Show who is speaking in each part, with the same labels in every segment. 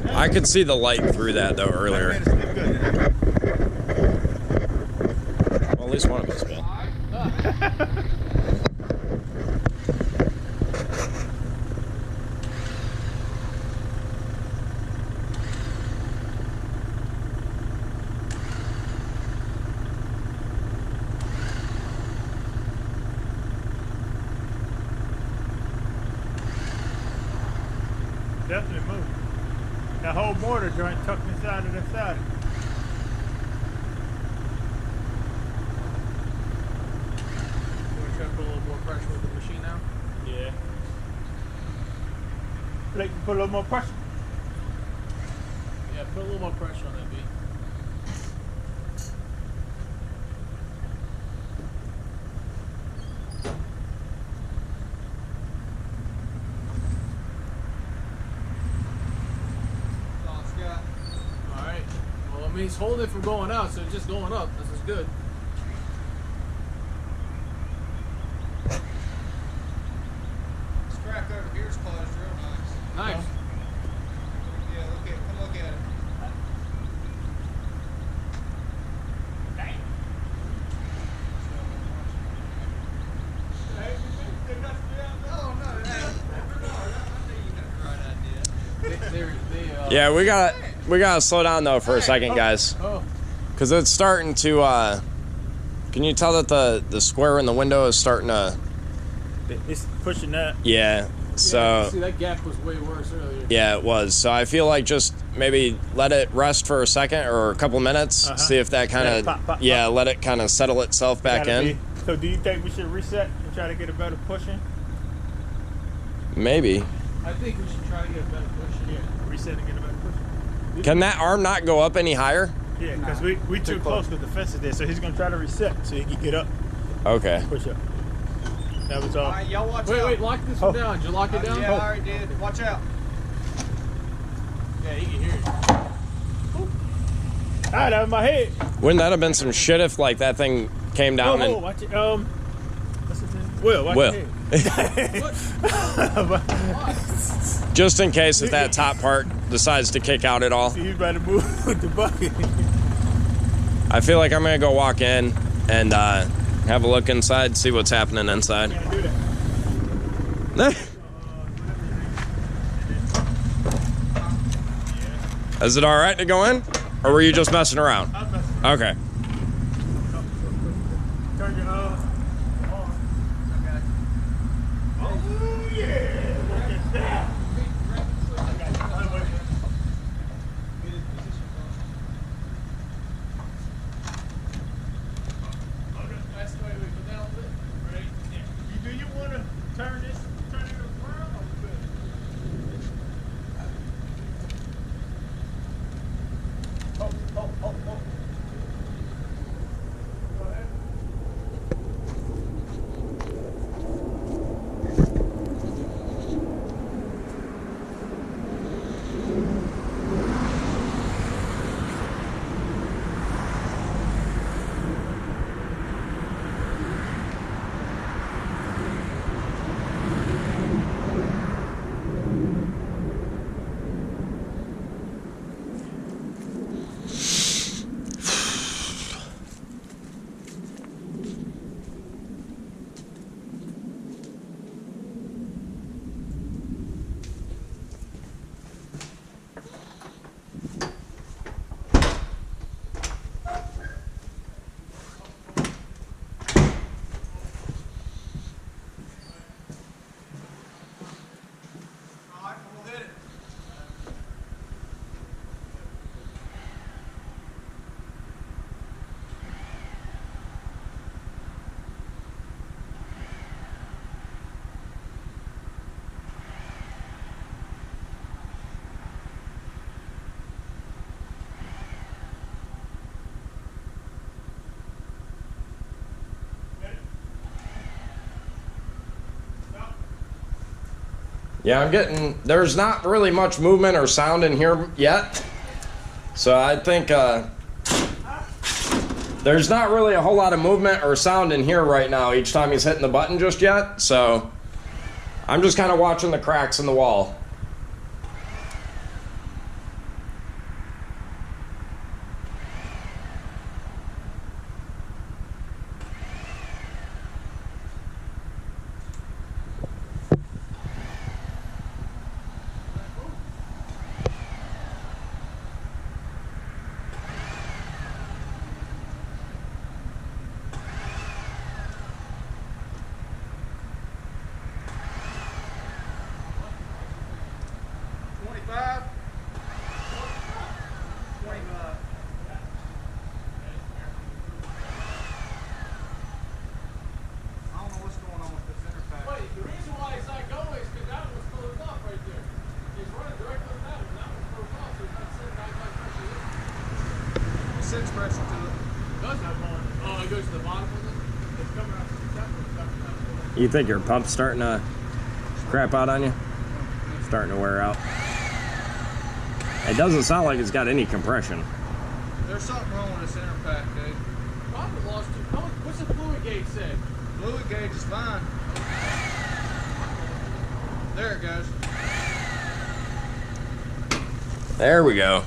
Speaker 1: Yeah, I could see the light through that though earlier. Well, at least one of us will.
Speaker 2: Definitely move. That whole mortar joint tucked inside of that side.
Speaker 3: You want to try to put a little more pressure with the machine now?
Speaker 2: Yeah. Like, put a little more pressure.
Speaker 3: Yeah, put a little more pressure on that beat. I mean, he's holding it from going out, so it's just going up. This is good.
Speaker 4: This crack over here is closed real nice.
Speaker 3: Nice.
Speaker 4: Yeah, look at it. Come look at it.
Speaker 2: Dang.
Speaker 4: Oh, no, hey, Bernard, I knew you had the right idea.
Speaker 1: Yeah, we gotta slow down though for a second, guys, because it's starting to. Can you tell that the square in the window is starting to?
Speaker 2: It's pushing that.
Speaker 1: Yeah. So.
Speaker 3: See, that gap was way worse earlier.
Speaker 1: Yeah, it was. So I feel like just maybe let it rest for a second or a couple minutes. See if that kind of. Yeah, let it kind of settle itself back in.
Speaker 2: So do you think we should reset and try to get a better push in?
Speaker 1: Maybe.
Speaker 3: I think we should try to get a better push in.
Speaker 2: Yeah, reset and get a better push in.
Speaker 1: Can that arm not go up any higher?
Speaker 2: Yeah, because we too close with the fences there, so he's gonna try to reset so he can get up.
Speaker 1: Okay.
Speaker 2: Push up. That was all.
Speaker 4: All right, y'all watch out.
Speaker 3: Wait, lock this one down. Did you lock it down?
Speaker 4: Yeah, I already did. Watch out.
Speaker 3: Yeah, he can hear it.
Speaker 2: Ah, that was my head.
Speaker 1: Wouldn't that have been some shit if like that thing came down and?
Speaker 2: Watch it. What's his name? Will, watch
Speaker 1: Will.
Speaker 2: your head.
Speaker 1: Just in case if that top part decides to kick out at all.
Speaker 2: See, he's about to move with the bucket.
Speaker 1: I feel like I'm gonna go walk in and have a look inside, see what's happening inside.
Speaker 2: Can't do that.
Speaker 1: Is it all right to go in, or were you just messing around?
Speaker 2: I'm messing around.
Speaker 1: Okay.
Speaker 2: Turn your arm. Oh yeah! Look at that. Do you want to turn it around or good? Oh. Go ahead.
Speaker 1: Yeah, I'm getting, there's not really much movement or sound in here yet. So I think there's not really a whole lot of movement or sound in here right now each time he's hitting the button just yet. So I'm just kind of watching the cracks in the wall.
Speaker 4: 6 pressure to it.
Speaker 3: Does have one? Oh, it goes to the bottom of it? It's coming out. It's coming out.
Speaker 1: You think your pump's starting to crap out on you? Starting to wear out. It doesn't sound like it's got any compression.
Speaker 4: There's something wrong with this inner pack, dude.
Speaker 3: Probably lost 2 pounds. What's the fluid gauge say?
Speaker 4: Fluid gauge is fine. There it goes.
Speaker 1: There we go.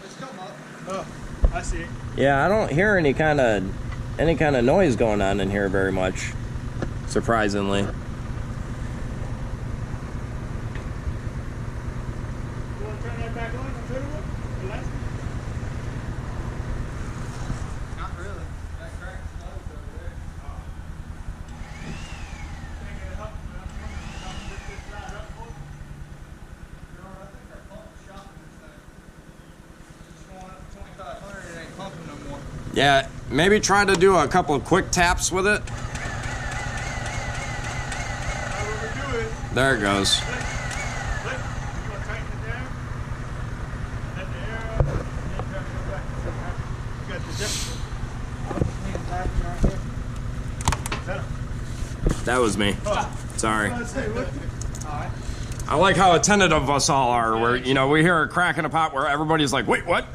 Speaker 4: It's come up.
Speaker 2: Oh, I see it.
Speaker 1: Yeah, I don't hear any kind of noise going on in here very much, surprisingly.
Speaker 2: You want to turn that back on? Turn it on? The lights?
Speaker 4: Not really. That crack's closed over there.
Speaker 2: Can't get it up, man. I'm lift this side up for you.
Speaker 4: I think our pump's shopping this thing. It's going up to 2,500. It ain't pumping no more.
Speaker 1: Yeah, maybe try to do a couple of quick taps with it.
Speaker 2: Now what we do is,
Speaker 1: There it goes.
Speaker 2: you want to tighten it down, let the air out, and then drop it back. You got the depth. Is that
Speaker 1: That was me. Sorry.
Speaker 2: a, say, what?
Speaker 4: Alright.
Speaker 1: I like how attentive us all are. Where we hear a crack in a pot where everybody's like, "Wait, what?"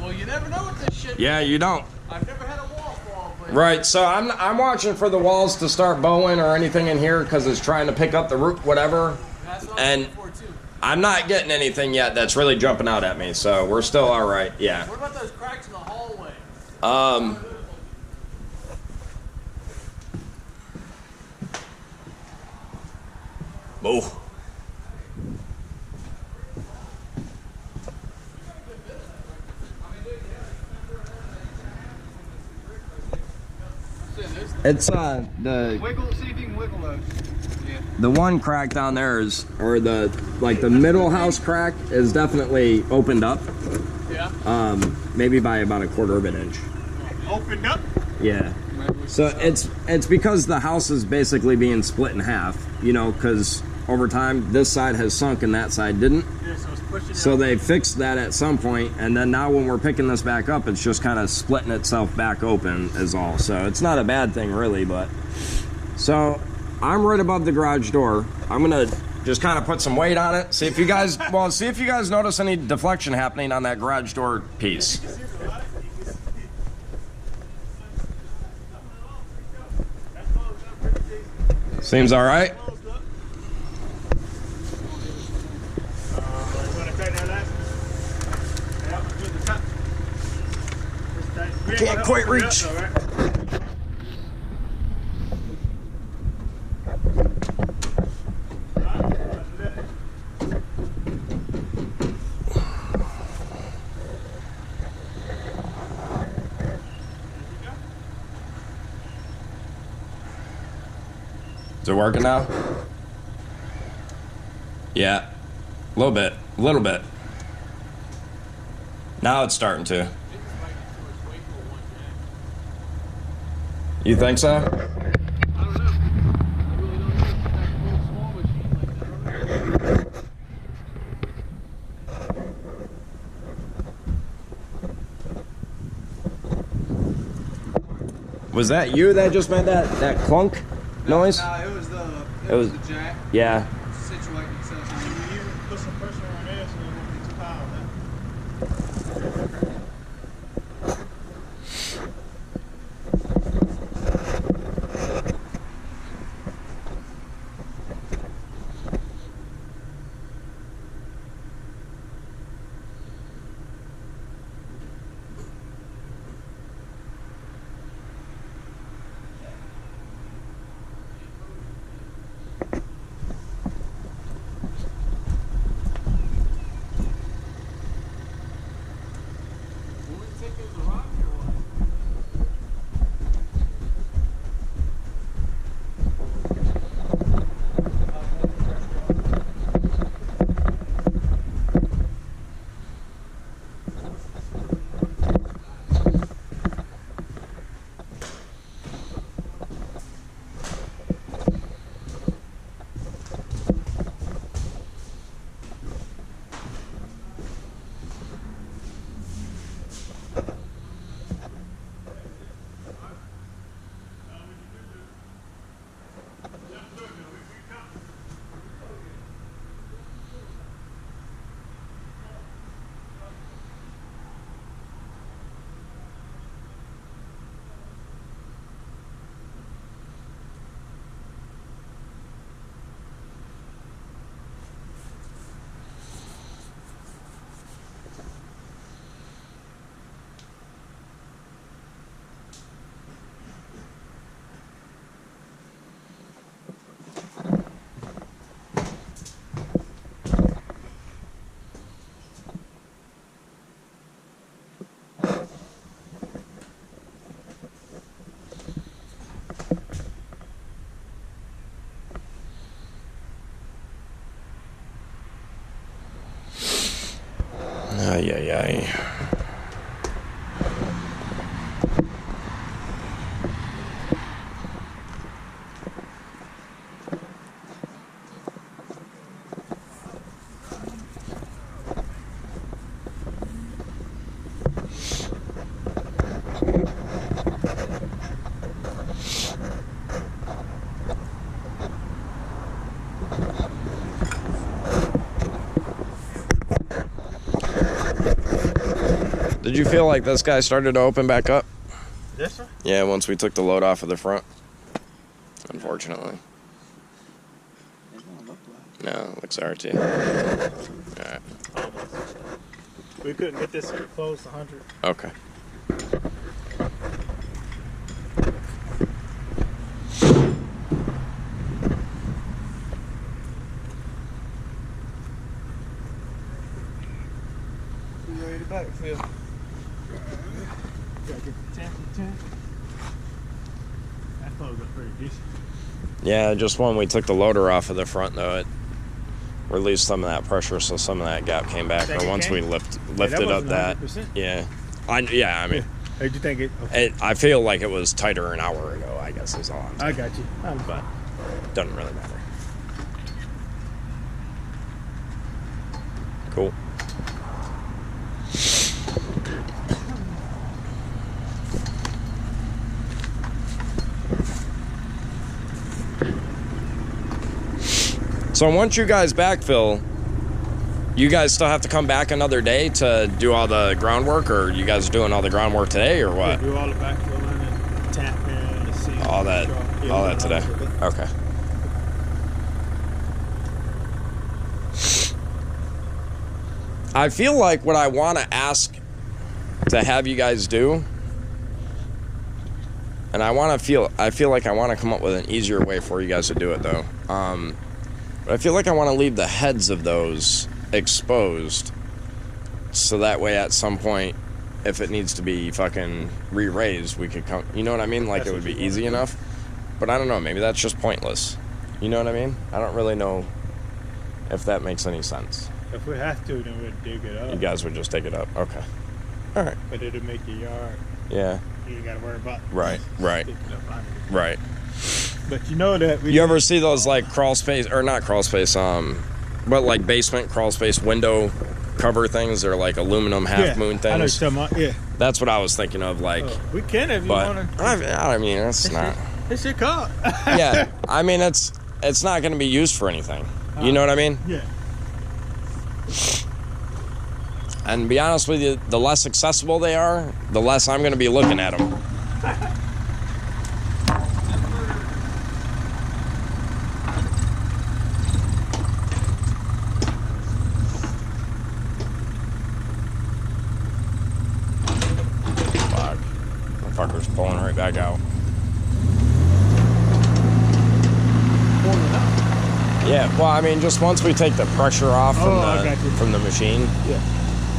Speaker 3: Well, you never know what this shit
Speaker 1: Yeah, you don't.
Speaker 3: I've never had a wall fall, but
Speaker 1: Right. So I'm watching for the walls to start bowing or anything in here because it's trying to pick up the root, whatever.
Speaker 3: that's what
Speaker 1: And-
Speaker 3: I'm looking for too.
Speaker 1: I'm not getting anything yet that's really jumping out at me. So we're still all right. Yeah.
Speaker 3: What about those cracks in the hallway?
Speaker 1: Oh. It's the
Speaker 4: Wiggle, see if you can wiggle those. Yeah.
Speaker 1: the one crack down there is, or the middle house crack is definitely opened up.
Speaker 3: Yeah.
Speaker 1: Maybe by about 1/4 of an inch.
Speaker 2: Opened up.
Speaker 1: Yeah. So it's because the house is basically being split in half, because over time this side has sunk and that side didn't.
Speaker 2: Yeah, so it's pushing
Speaker 1: So
Speaker 2: out.
Speaker 1: they fixed that at some point, and then now when we're picking this back up, it's just kind of splitting itself back open is all. So it's not a bad thing really, but so I'm right above the garage door. I'm gonna just kind of put some weight on it. See if you guys notice any deflection happening on that garage door piece. Seems all right. Can't quite reach. Is it working now? Yeah. A little bit. Now it's starting to. You think so?
Speaker 3: I don't know. I really don't know. That little small machine like that.
Speaker 1: Was that you that just made that clunk noise?
Speaker 4: No, it was the
Speaker 1: was-
Speaker 4: jack.
Speaker 1: Yeah.
Speaker 4: So situating itself.
Speaker 2: Can you even put some pressure on there so it won't be too high on that?
Speaker 1: Ay, ay, ay. Did you feel like this guy started to open back up?
Speaker 2: This one?
Speaker 1: Yeah, once we took the load off of the front. Unfortunately. No, looks RT. Alright.
Speaker 2: We couldn't get this close to 100.
Speaker 1: Okay.
Speaker 2: You ready to backfill? Gotta get the temperature. That closed up pretty decent.
Speaker 1: Yeah, just when we took the loader off of the front, though, it released some of that pressure, so some of that gap came back.
Speaker 2: Think
Speaker 1: Or
Speaker 2: it
Speaker 1: once
Speaker 2: came?
Speaker 1: we lifted up
Speaker 2: wasn't
Speaker 1: that,
Speaker 2: 100%.
Speaker 1: yeah, I mean,
Speaker 2: How'd you think it? Okay.
Speaker 1: I feel like it was tighter an hour ago. I guess is all I'm saying.
Speaker 2: I got you. I'm fine.
Speaker 1: Doesn't really matter. Cool. So once you guys backfill, you guys still have to come back another day to do all the groundwork, or you guys are doing all the groundwork today, or what?
Speaker 2: Do all the backfilling and tapping and the seam.
Speaker 1: All that,
Speaker 2: Yeah,
Speaker 1: all that today. Okay. I feel like what I want to ask to have you guys do, and I feel like I want to come up with an easier way for you guys to do it, though. But I feel like I want to leave the heads of those exposed, so that way at some point, if it needs to be fucking re-raised, we could come. You know what I mean? Like, it would be easy enough. But I don't know. Maybe that's just pointless. You know what I mean? I don't really know if that makes any sense.
Speaker 2: If we have to, then we'll dig it up.
Speaker 1: You guys would just dig it up. Okay. All right.
Speaker 2: But it'll make your yard.
Speaker 1: Yeah.
Speaker 2: You ain't got to worry about
Speaker 1: Right.
Speaker 2: sticking up on it.
Speaker 1: Right.
Speaker 2: But you know that we.
Speaker 1: You ever see those, like, crawl space, or not crawl space, but like basement crawl space window cover things? They're like aluminum half moon things.
Speaker 2: I know what you're talking about. Yeah.
Speaker 1: That's what I was thinking of, like.
Speaker 2: We can if you
Speaker 1: But
Speaker 2: want to.
Speaker 1: I mean, it's not.
Speaker 2: It's your car.
Speaker 1: Yeah, I mean, it's not going to be used for anything. You know what I mean?
Speaker 2: Yeah.
Speaker 1: And to be honest with you, the less accessible they are, the less I'm going to be looking at them. Fuck. Motherfucker's pulling right back out. Yeah, well, I mean, just once we take the pressure off from the machine,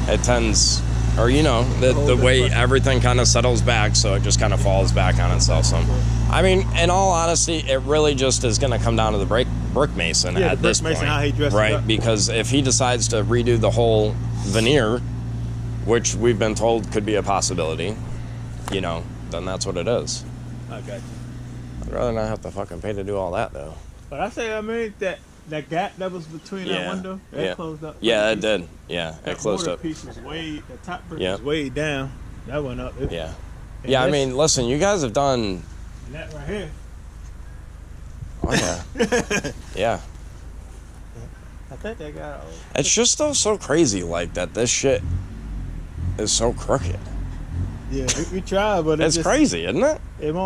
Speaker 1: it tends, or you know, the way everything kind of settles back, so it just kind of falls back on itself some. I mean, in all honesty, it really just is going to come down to the brick mason at this point,
Speaker 2: how he dresses
Speaker 1: right?
Speaker 2: up.
Speaker 1: Because if he decides to redo the whole veneer, which we've been told could be a possibility, you know, then that's what it is.
Speaker 2: I got you.
Speaker 1: I'd rather not have to fucking pay to do all that, though.
Speaker 2: But I say, I mean, that gap that was between that window, that closed up.
Speaker 1: Yeah, it did. Yeah, it
Speaker 2: That
Speaker 1: closed
Speaker 2: mortar
Speaker 1: up.
Speaker 2: piece was way, the top brick
Speaker 1: Yeah.
Speaker 2: was way down. That went up.
Speaker 1: Yeah.
Speaker 2: And
Speaker 1: Yeah, I
Speaker 2: this-
Speaker 1: mean, listen, you guys have done.
Speaker 2: and that right here.
Speaker 1: Oh, yeah. Yeah.
Speaker 2: I think they got.
Speaker 1: It's just so crazy, like, that this shit is so crooked.
Speaker 2: Yeah, we tried, but
Speaker 1: It's crazy, isn't it?
Speaker 2: It won't.